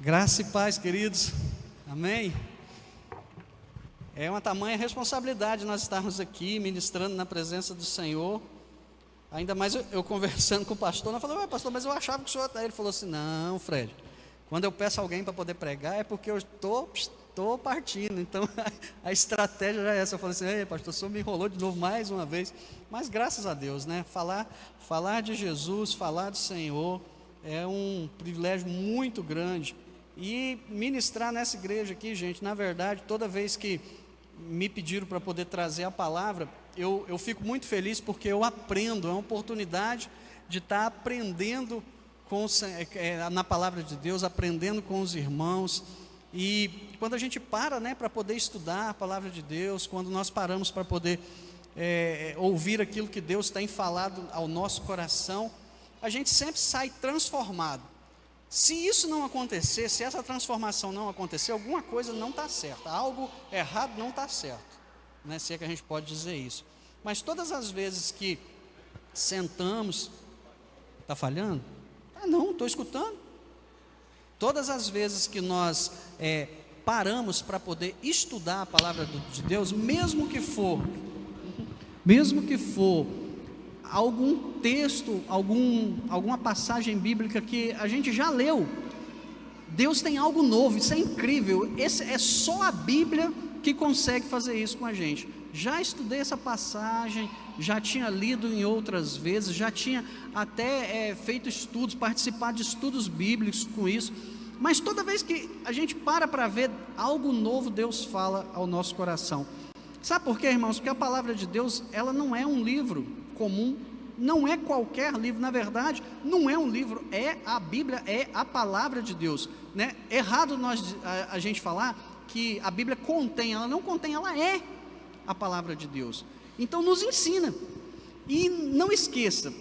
Graça e paz, queridos, amém? É uma tamanha responsabilidade nós estarmos aqui ministrando na presença do Senhor. Ainda mais eu conversando com o pastor, nós falamos, pastor, mas eu achava que o senhor está. Ele falou assim, não, Fred, quando eu peço alguém para poder pregar é porque eu estou partindo. Então a estratégia já é essa. Eu falei assim, ei, pastor, o senhor me enrolou de novo mais uma vez. Mas graças a Deus, né? Falar de Jesus, falar do Senhor é um privilégio muito grande. E ministrar nessa igreja aqui, gente, na verdade, toda vez que me pediram para poder trazer a palavra, eu fico muito feliz porque eu aprendo, é uma oportunidade de estar aprendendo na palavra de Deus, aprendendo com os irmãos. E quando a gente para, né, para poder estudar a palavra de Deus, quando nós paramos para poder ouvir aquilo que Deus tem falado ao nosso coração, a gente sempre sai transformado. Se isso não acontecer, se essa transformação não acontecer, alguma coisa não está certa, algo errado não está certo, né? Se é que a gente pode dizer isso. Mas todas as vezes que sentamos, está falhando? Ah, não, estou escutando. Todas as vezes que nós paramos para poder estudar a palavra de Deus, mesmo que for algum texto, alguma passagem bíblica que a gente já leu, Deus tem algo novo, isso é incrível. É só a Bíblia que consegue fazer isso com a gente. Já estudei essa passagem, já tinha lido em outras vezes, já tinha até feito estudos, participado de estudos bíblicos com isso, mas toda vez que a gente para ver algo novo, Deus fala ao nosso coração. Sabe por quê, irmãos? Porque a palavra de Deus, ela não é um livro comum, não é qualquer livro, na verdade, não é um livro, a Bíblia é a palavra de Deus, né? Errado a gente falar que a Bíblia contém, ela não contém, ela é a palavra de Deus. Então nos ensina, e não esqueça,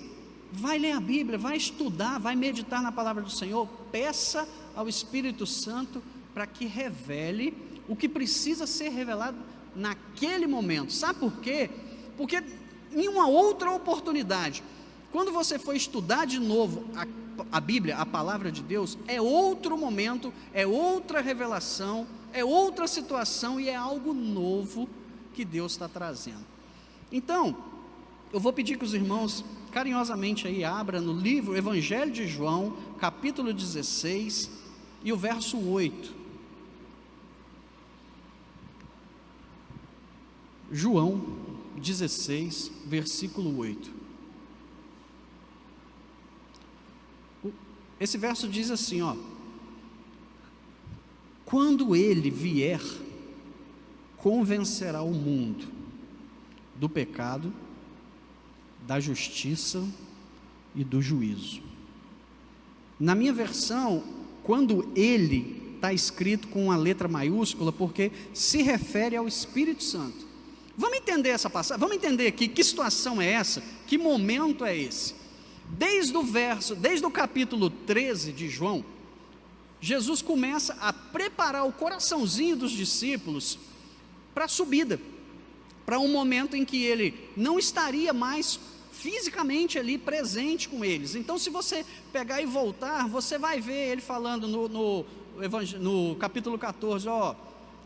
vai ler a Bíblia, vai estudar, vai meditar na palavra do Senhor, peça ao Espírito Santo para que revele o que precisa ser revelado naquele momento. Sabe por quê? Porque em uma outra oportunidade, quando você for estudar de novo a Bíblia, a palavra de Deus, é outro momento, é outra revelação, é outra situação e é algo novo que Deus está trazendo. Então, eu vou pedir que os irmãos carinhosamente aí abram no livro Evangelho de João, capítulo 16 e o verso 8. João 16, versículo 8. Esse verso diz assim, ó: quando ele vier, convencerá o mundo do pecado, da justiça e do juízo. Na minha versão, quando ele está escrito com uma letra maiúscula, porque se refere ao Espírito Santo. Vamos entender essa passagem, vamos entender aqui que situação é essa, que momento é esse. Desde o capítulo 13 de João, Jesus começa a preparar o coraçãozinho dos discípulos para a subida, para um momento em que ele não estaria mais fisicamente ali presente com eles. Então, se você pegar e voltar, você vai ver ele falando no capítulo 14, ó: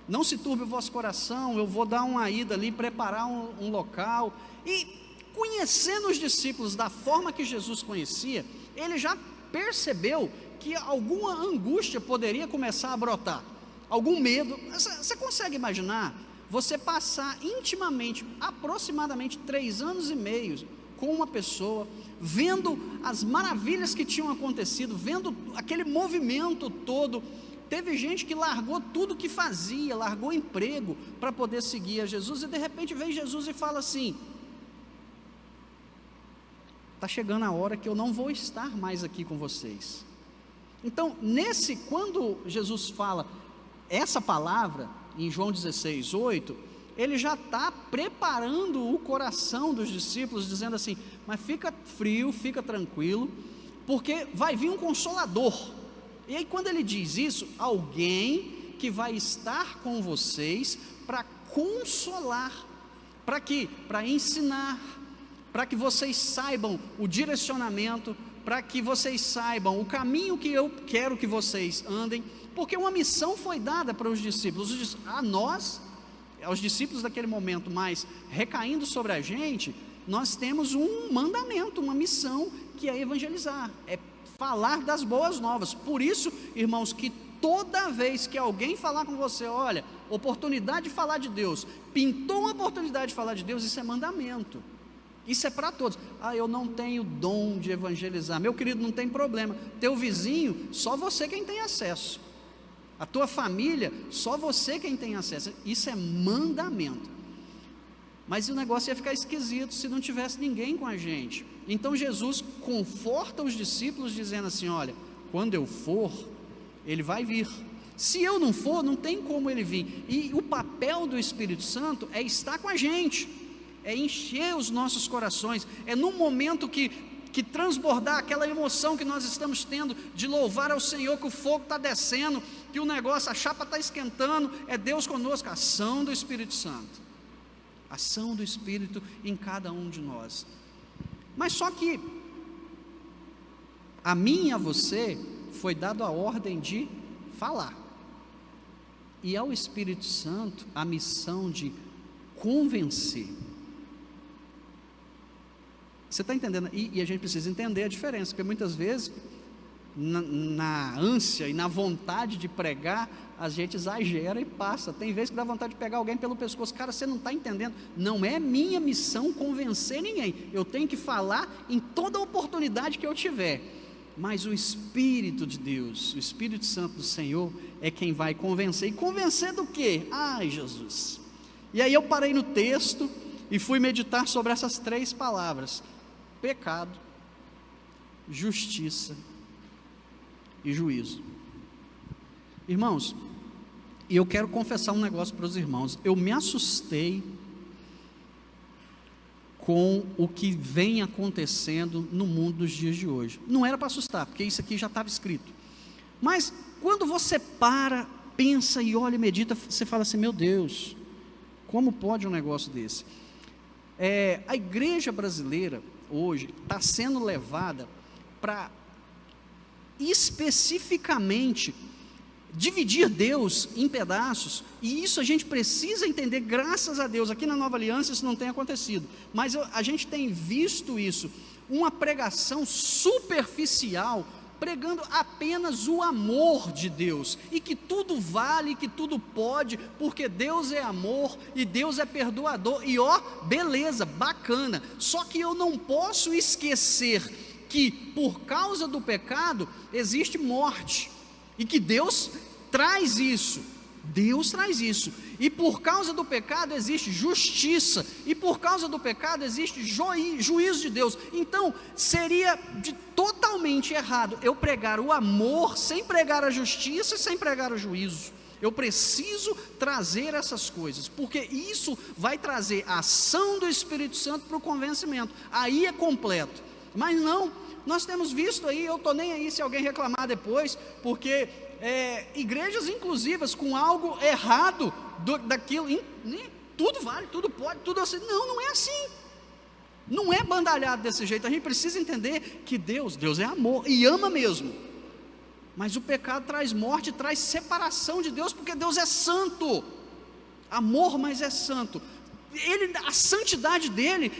não se turbe o vosso coração, eu vou dar uma ida ali, preparar um local. E conhecendo os discípulos da forma que Jesus conhecia, ele já percebeu que alguma angústia poderia começar a brotar, algum medo. Você consegue imaginar você passar intimamente, aproximadamente 3 anos e meio com uma pessoa, vendo as maravilhas que tinham acontecido, vendo aquele movimento todo? Teve gente que largou tudo que fazia, largou emprego para poder seguir a Jesus, e de repente vem Jesus e fala assim: está chegando a hora que eu não vou estar mais aqui com vocês. Então, quando Jesus fala essa palavra, em João 16, 8, ele já está preparando o coração dos discípulos, dizendo assim: mas fica frio, fica tranquilo, porque vai vir um Consolador. E aí quando ele diz isso, alguém que vai estar com vocês para consolar, para ensinar, para que vocês saibam o direcionamento, para que vocês saibam o caminho que eu quero que vocês andem, porque uma missão foi dada para os discípulos, a nós, aos discípulos daquele momento, mas recaindo sobre a gente, nós temos um mandamento, uma missão, que é evangelizar, é falar das boas novas. Por isso, irmãos, que toda vez que alguém falar com você, olha, oportunidade de falar de Deus, pintou uma oportunidade de falar de Deus, isso é mandamento, isso é para todos. Eu não tenho dom de evangelizar. Meu querido, não tem problema, teu vizinho, só você quem tem acesso, a tua família, só você quem tem acesso, isso é mandamento. Mas o negócio ia ficar esquisito se não tivesse ninguém com a gente. Então Jesus conforta os discípulos dizendo assim, olha, quando eu for, ele vai vir. Se eu não for, não tem como ele vir. E o papel do Espírito Santo é estar com a gente, é encher os nossos corações, é no momento que transbordar aquela emoção que nós estamos tendo de louvar ao Senhor, que o fogo está descendo, que o negócio, a chapa está esquentando, é Deus conosco, a ação do Espírito Santo, ação do Espírito em cada um de nós. Mas só que a mim e a você foi dado a ordem de falar, e ao Espírito Santo a missão de convencer. Você está entendendo? E a gente precisa entender a diferença, porque muitas vezes na ânsia e na vontade de pregar, a gente exagera e passa. Tem vezes que dá vontade de pegar alguém pelo pescoço. Cara, você não está entendendo, não é minha missão convencer ninguém, eu tenho que falar em toda oportunidade que eu tiver, mas o Espírito de Deus, o Espírito Santo do Senhor é quem vai convencer. E convencer do quê? Ai, Jesus! E aí eu parei no texto e fui meditar sobre essas 3 palavras: pecado, justiça e juízo. Irmãos, e eu quero confessar um negócio para os irmãos, eu me assustei com o que vem acontecendo no mundo dos dias de hoje. Não era para assustar, porque isso aqui já estava escrito, mas quando você para, pensa e olha e medita, você fala assim, meu Deus, como pode um negócio desse? A igreja brasileira hoje está sendo levada para especificamente dividir Deus em pedaços, e isso a gente precisa entender. Graças a Deus, aqui na Nova Aliança isso não tem acontecido, mas a gente tem visto isso, uma pregação superficial, pregando apenas o amor de Deus, e que tudo vale, que tudo pode, porque Deus é amor, e Deus é perdoador, e beleza, bacana, só que eu não posso esquecer que por causa do pecado existe morte, e que Deus traz isso, e por causa do pecado existe justiça, e por causa do pecado existe juízo de Deus. Então seria totalmente errado eu pregar o amor sem pregar a justiça e sem pregar o juízo. Eu preciso trazer essas coisas, porque isso vai trazer a ação do Espírito Santo para o convencimento, aí é completo. Mas não, nós temos visto aí, eu estou nem aí se alguém reclamar depois, porque igrejas inclusivas com algo errado daquilo, tudo vale, tudo pode, tudo assim. Não é assim, não é bandalhado desse jeito. A gente precisa entender que Deus é amor e ama mesmo, mas o pecado traz morte, traz separação de Deus, porque Deus é santo, amor, mas é santo. A santidade dele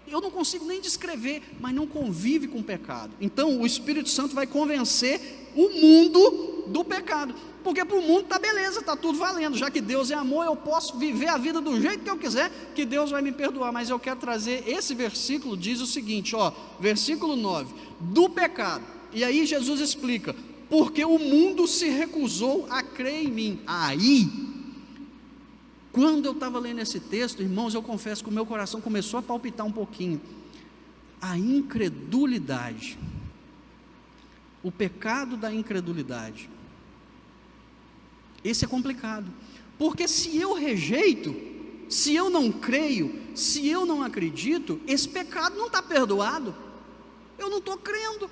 eu não consigo nem descrever, mas não convive com o pecado. Então o Espírito Santo vai convencer o mundo do pecado, porque para o mundo está beleza, está tudo valendo, já que Deus é amor, eu posso viver a vida do jeito que eu quiser, que Deus vai me perdoar. Mas eu quero trazer esse versículo, diz o seguinte, versículo 9, do pecado, e aí Jesus explica, porque o mundo se recusou a crer em mim. Aí, quando eu estava lendo esse texto, irmãos, eu confesso que o meu coração começou a palpitar um pouquinho. A incredulidade, o pecado da incredulidade, esse é complicado, porque se eu rejeito, se eu não creio, se eu não acredito, esse pecado não está perdoado, eu não estou crendo.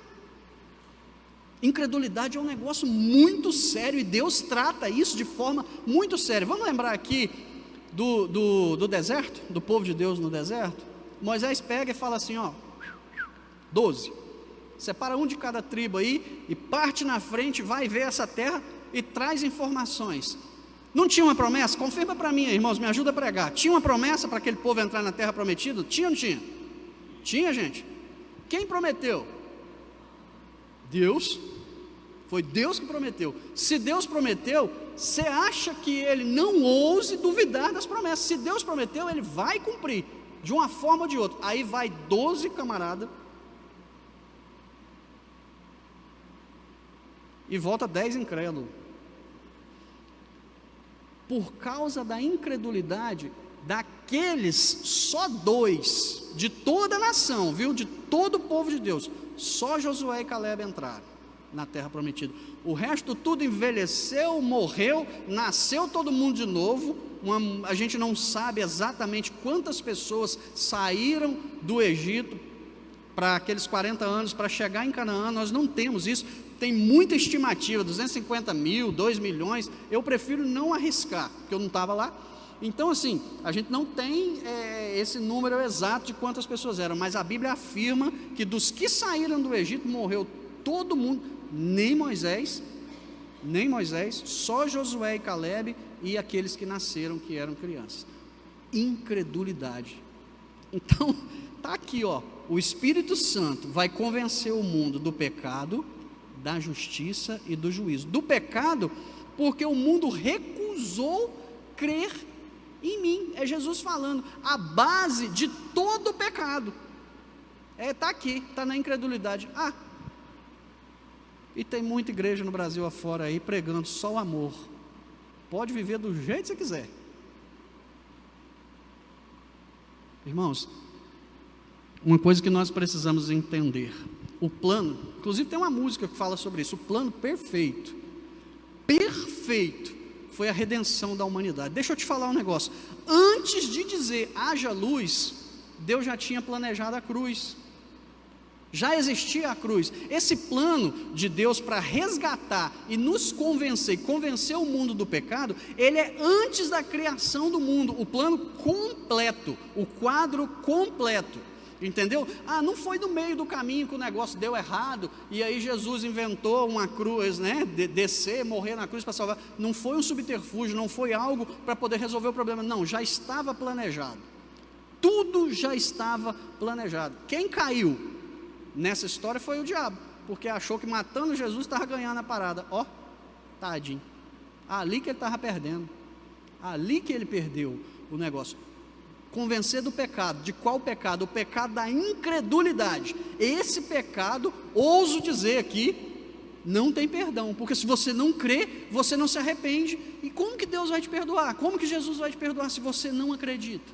Incredulidade é um negócio muito sério, e Deus trata isso de forma muito séria. Vamos lembrar aqui do deserto, do povo de Deus no deserto. Moisés pega e fala assim, 12, separa um de cada tribo aí, e parte na frente, vai ver essa terra e traz informações. Não tinha uma promessa? Confirma para mim, irmãos, me ajuda a pregar. Tinha uma promessa para aquele povo entrar na terra prometida? Tinha ou não tinha? Tinha, gente. Quem prometeu? Deus. Foi Deus que prometeu. Se Deus prometeu, você acha que Ele não ouse duvidar das promessas? Se Deus prometeu, Ele vai cumprir, de uma forma ou de outra. Aí vai 12 camaradas, e volta 10 incrédulos. Por causa da incredulidade daqueles, só 2, de toda a nação, viu? De todo o povo de Deus, só Josué e Caleb entraram na terra prometida. O resto tudo envelheceu, morreu, nasceu todo mundo de novo. A gente não sabe exatamente quantas pessoas saíram do Egito para aqueles 40 anos, para chegar em Canaã, nós não temos isso. Tem muita estimativa, 250 mil, 2 milhões, eu prefiro não arriscar, porque eu não estava lá. Então assim, a gente não tem esse número exato de quantas pessoas eram, mas a Bíblia afirma que dos que saíram do Egito, morreu todo mundo, nem Moisés, só Josué e Caleb e aqueles que nasceram, que eram crianças. Incredulidade. Então, está aqui, ó, o Espírito Santo vai convencer o mundo do pecado, da justiça e do juízo. Do pecado, porque o mundo recusou crer em mim. É Jesus falando, a base de todo o pecado está aqui, está na incredulidade. E tem muita igreja no Brasil afora aí pregando só o amor. Pode viver do jeito que você quiser. Irmãos, uma coisa que nós precisamos entender: o plano, inclusive tem uma música que fala sobre isso, o plano perfeito, foi a redenção da humanidade. Deixa eu te falar um negócio, antes de dizer haja luz, Deus já tinha planejado a cruz, já existia a cruz. Esse plano de Deus para resgatar e nos convencer o mundo do pecado, ele é antes da criação do mundo, o plano completo, o quadro completo. Entendeu? Não foi no meio do caminho que o negócio deu errado, e aí Jesus inventou uma cruz, né? Descer, morrer na cruz para salvar. Não foi um subterfúgio, não foi algo para poder resolver o problema, não, já estava planejado, tudo já estava planejado. Quem caiu nessa história foi o diabo, porque achou que matando Jesus estava ganhando a parada. Tadinho, ali que ele estava perdendo, ali que ele perdeu o negócio. Convencer do pecado. De qual pecado? O pecado da incredulidade. Esse pecado, ouso dizer aqui, não tem perdão, porque se você não crê, você não se arrepende. E como que Deus vai te perdoar? Como que Jesus vai te perdoar se você não acredita?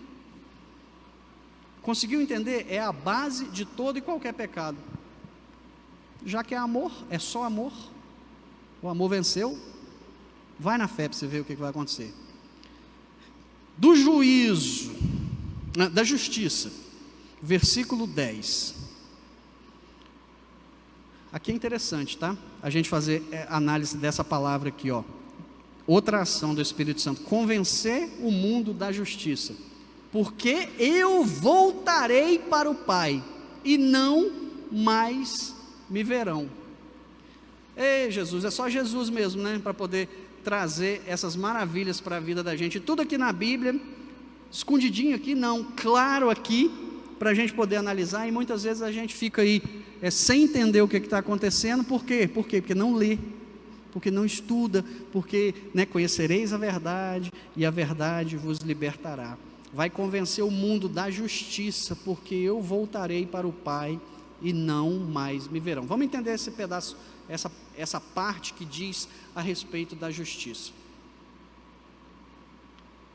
Conseguiu entender? É a base de todo e qualquer pecado. Já que é amor, é só amor, o amor venceu. Vai na fé para você ver o que vai acontecer. Do juízo, da justiça, versículo 10. Aqui é interessante, tá? A gente fazer análise dessa palavra aqui, ó. Outra ação do Espírito Santo: convencer o mundo da justiça. Porque eu voltarei para o Pai, e não mais me verão. Ei, Jesus, é só Jesus mesmo, né? Para poder trazer essas maravilhas para a vida da gente. Tudo aqui na Bíblia, escondidinho aqui, não, claro aqui, para a gente poder analisar. E muitas vezes a gente fica aí sem entender o que está acontecendo. Por quê? Porque não lê, porque não estuda, porque conhecereis a verdade, e a verdade vos libertará. Vai convencer o mundo da justiça, porque eu voltarei para o Pai, e não mais me verão. Vamos entender esse pedaço, essa parte que diz a respeito da justiça.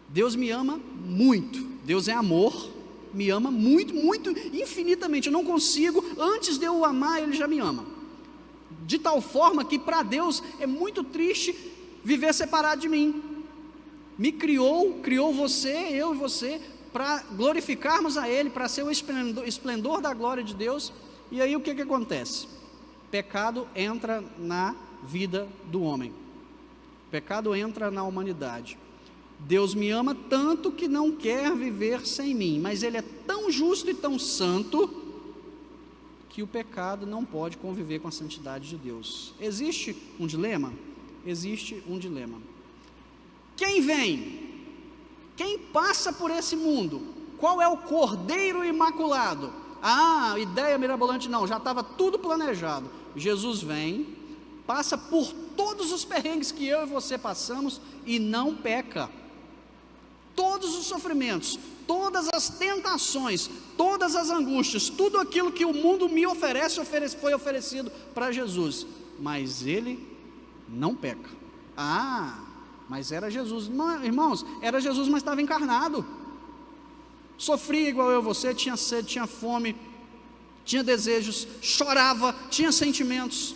Deus me ama muito, Deus é amor, me ama muito, muito, infinitamente. Eu não consigo, antes de eu o amar, Ele já me ama, de tal forma que para Deus é muito triste viver separado de mim. Me criou você, eu e você, para glorificarmos a Ele, para ser o esplendor da glória de Deus. E aí o que acontece? Pecado entra na vida do homem, pecado entra na humanidade. Deus me ama tanto que não quer viver sem mim, mas Ele é tão justo e tão santo que o pecado não pode conviver com a santidade de Deus. Existe um dilema? Existe um dilema. Quem vem? Quem passa por esse mundo? Qual é o Cordeiro Imaculado? Ah, ideia mirabolante não, já estava tudo planejado. Jesus vem, passa por todos os perrengues que eu e você passamos e não peca. Todos os sofrimentos, todas as tentações, todas as angústias, tudo aquilo que o mundo me oferece, foi oferecido para Jesus, mas ele não peca. Ah, mas era Jesus. Não, irmãos, era Jesus, mas estava encarnado, sofria igual eu e você, tinha sede, tinha fome, tinha desejos, chorava, tinha sentimentos,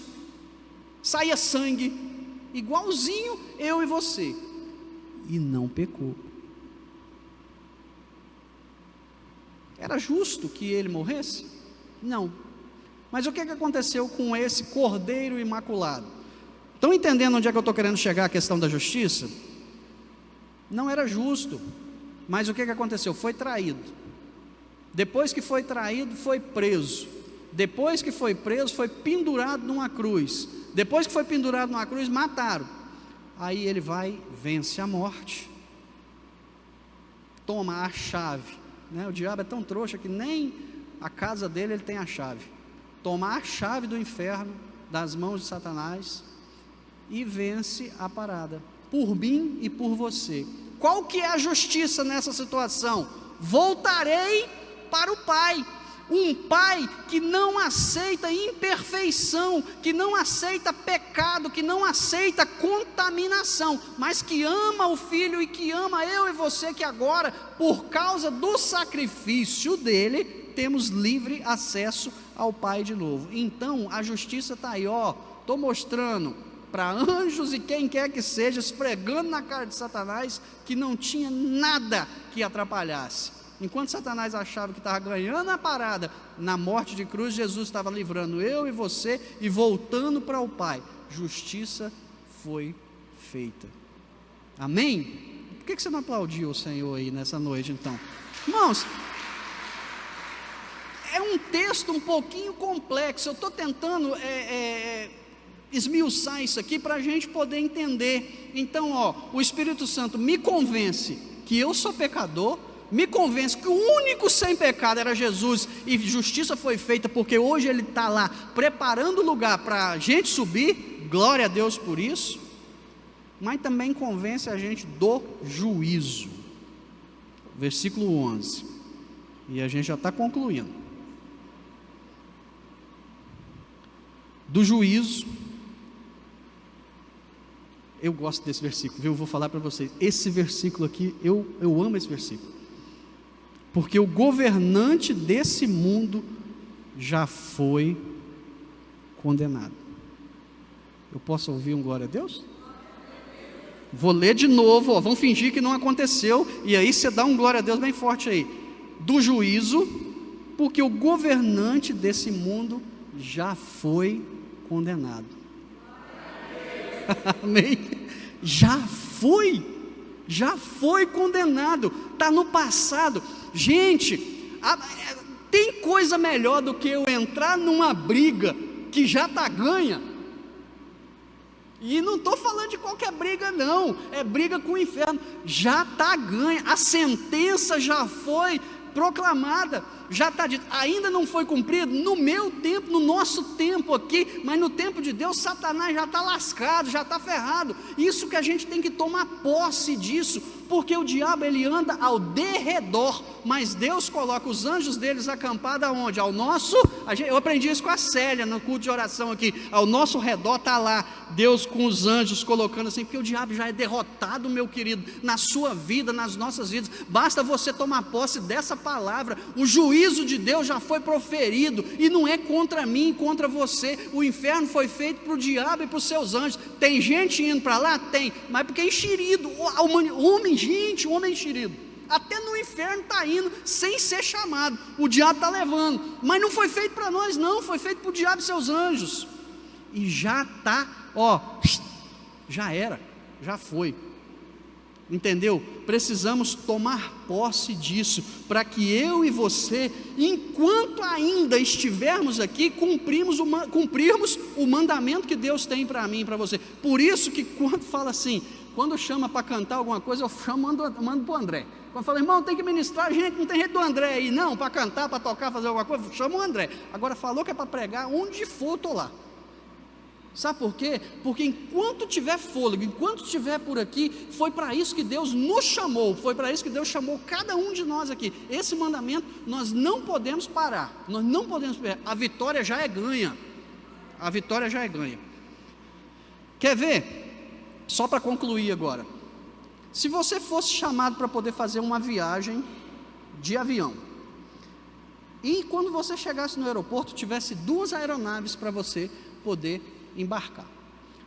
saía sangue, igualzinho eu e você, e não pecou. Era justo que ele morresse? Não. Mas o que aconteceu com esse Cordeiro Imaculado? Estão entendendo onde é que eu estou querendo chegar, a questão da justiça? Não era justo, mas o que aconteceu? Foi traído. Depois que foi traído, foi preso. Depois que foi preso, foi pendurado numa cruz. Depois que foi pendurado numa cruz, mataram. Aí ele vai, vence a morte, toma a chave. O diabo é tão trouxa que nem a casa dele ele tem a chave. Tomar a chave do inferno das mãos de Satanás e vence a parada, por mim e por você. Qual que é a justiça nessa situação? Voltarei para o Pai. Um pai que não aceita imperfeição, que não aceita pecado, que não aceita contaminação, mas que ama o filho e que ama eu e você, que agora, por causa do sacrifício dele, temos livre acesso ao Pai de novo. Então a justiça está aí, estou mostrando para anjos e quem quer que seja, esfregando na cara de Satanás, que não tinha nada que atrapalhasse. Enquanto Satanás achava que estava ganhando a parada na morte de cruz, Jesus estava livrando eu e você e voltando para o Pai. Justiça foi feita. Amém? Por que você não aplaudiu o Senhor aí nessa noite então? Irmãos, é um texto um pouquinho complexo. Eu estou tentando esmiuçar isso aqui para a gente poder entender. Então, o Espírito Santo me convence que eu sou pecador, me convence que o único sem pecado era Jesus, e justiça foi feita, porque hoje Ele está lá, preparando o lugar para a gente subir, glória a Deus por isso, mas também convence a gente do juízo, versículo 11, e a gente já está concluindo, do juízo. Eu gosto desse versículo, viu? Eu vou falar para vocês, esse versículo aqui, eu amo esse versículo, porque o governante desse mundo já foi condenado. Eu posso ouvir um glória a Deus? Vou ler de novo, vamos fingir que não aconteceu, e aí você dá um glória a Deus bem forte aí. Do juízo, porque o governante desse mundo já foi condenado. Amém? Já foi condenado, está no passado. Gente, tem coisa melhor do que eu entrar numa briga que já está ganha, e não estou falando de qualquer briga não, é briga com o inferno, já está ganha, a sentença já foi proclamada, já está dito, ainda não foi cumprido, no meu tempo, no nosso tempo aqui, mas no tempo de Deus, Satanás já está lascado, já está ferrado. Isso que a gente tem que tomar posse disso, porque o diabo ele anda ao derredor, mas Deus coloca os anjos deles acampados aonde? Ao nosso, eu aprendi isso com a Célia no culto de oração aqui, ao nosso redor está lá, Deus com os anjos colocando assim, porque o diabo já é derrotado, meu querido, na sua vida, nas nossas vidas, basta você tomar posse dessa palavra, o juízo de Deus já foi proferido, e não é contra mim, contra você, o inferno foi feito para o diabo e para os seus anjos. Tem gente indo para lá? Tem, mas porque é enxerido, o homem enxerido, até no inferno está indo, sem ser chamado, o diabo está levando, mas não foi feito para nós não, foi feito para o diabo e seus anjos, e já está, já era, já foi. entendeu? Precisamos tomar posse disso, para que eu e você, enquanto ainda estivermos aqui, cumprirmos o mandamento que Deus tem para mim e para você. Por isso que quando fala assim, quando chama para cantar alguma coisa, eu mando para o André. Quando fala, irmão, tem que ministrar, gente, não tem jeito do André aí, não, para cantar, para tocar, fazer alguma coisa, chama o André. Agora falou que é para pregar, onde for, eu estou lá. Sabe por quê? Porque enquanto tiver fôlego, enquanto estiver por aqui, foi para isso que Deus nos chamou, foi para isso que Deus chamou cada um de nós aqui. Esse mandamento nós não podemos parar, nós não podemos parar. A vitória já é ganha, a vitória já é ganha. Quer ver? Só para concluir agora, se você fosse chamado para poder fazer uma viagem de avião, e quando você chegasse no aeroporto, tivesse 2 aeronaves para você poder embarcar.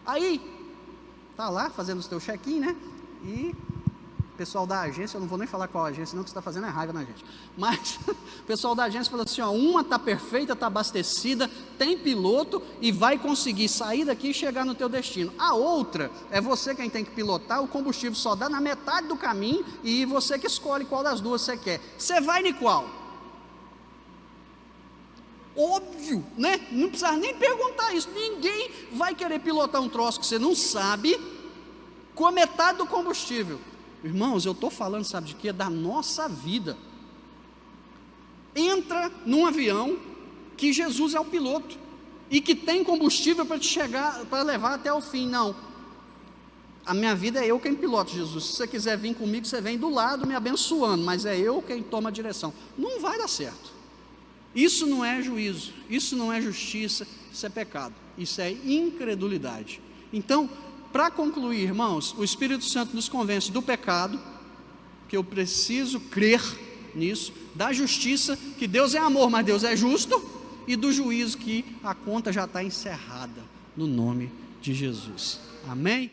Aí, tá lá fazendo o seu check-in, né? E o pessoal da agência, eu não vou nem falar qual agência, não, que você está fazendo é raiva na gente. Mas o pessoal da agência falou assim: ó, uma está perfeita, está abastecida, tem piloto e vai conseguir sair daqui e chegar no teu destino. A outra é você quem tem que pilotar, o combustível só dá na metade do caminho e você que escolhe qual das duas você quer. Você vai em qual? Óbvio, né? Não precisa nem perguntar isso. Ninguém vai querer pilotar um troço que você não sabe com a metade do combustível. Irmãos, eu estou falando, sabe de quê? Da nossa vida. Entra num avião que Jesus é o piloto e que tem combustível para te chegar, para levar até o fim. Não, a minha vida é eu quem piloto, Jesus. Se você quiser vir comigo, você vem do lado me abençoando, mas é eu quem toma a direção. Não vai dar certo. Isso não é juízo, isso não é justiça, isso é pecado, isso é incredulidade. Então, para concluir, irmãos, o Espírito Santo nos convence do pecado, que eu preciso crer nisso, da justiça, que Deus é amor, mas Deus é justo, e do juízo, que a conta já está encerrada, no nome de Jesus. Amém?